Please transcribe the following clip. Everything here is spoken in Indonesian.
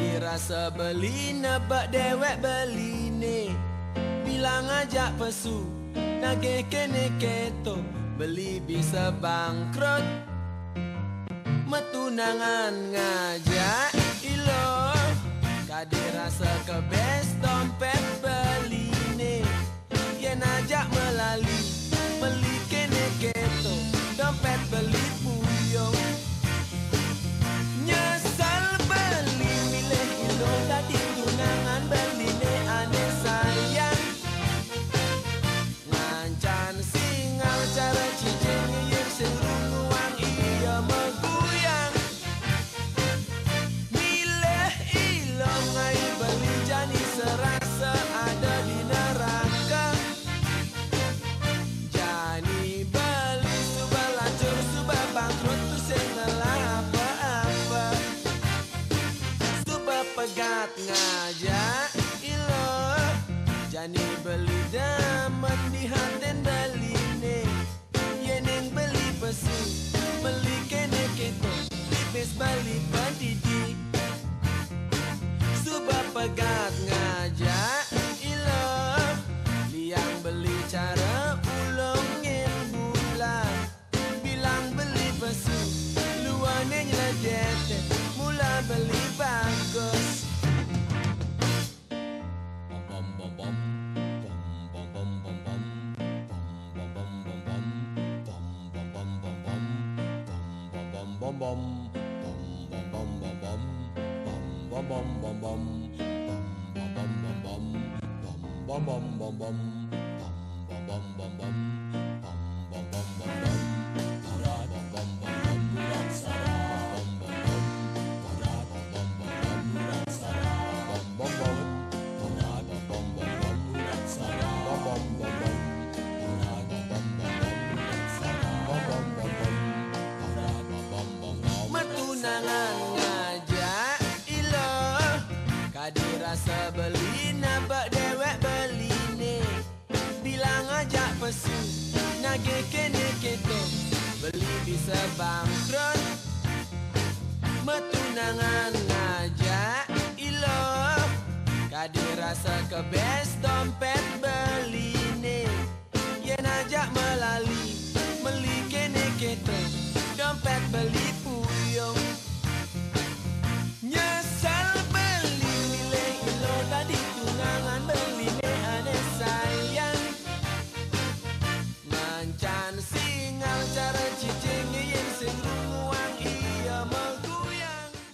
dirasa beli nebak dewek beli ne. Bilang ajak pesu nagih kene keto, beli bisa bangkrut. Metunangan ngajak ilo, kade rasa kebes dompet beli ne. Yen ajak melali beli kene keto, dompet beli puyong. Nyesal beli milih ilo, tadi tunangan beli ne aneh sayang. Ngancan singal cara cicing ngiyir serung uang iya meguyang. Milih ilo ngai beli jani serasa ada di neraka. Jani beli subah lacur subah bangkrut tu sengalah apa-apa. Subah pegat ngajak ilo, jani beli daman di haten beli ne. Yeneng beli pesu beli kene keto, tipis beli pendidik. Subah pegat ngajak ilo, liang beli cara ulungin bulan. Bilang beli pesu luane nyeledete, mula beli bagus. Metunangan ngajak ilo, kadi rasa beli nabak dewek beli ne. Bilang ajak pesu nagih kene keto, beli bisa bangkrut. Metunangan ngajak ilo, kadi rasa kebes dompet beli ne. Yen ajak melali beli kene keto, dompet beli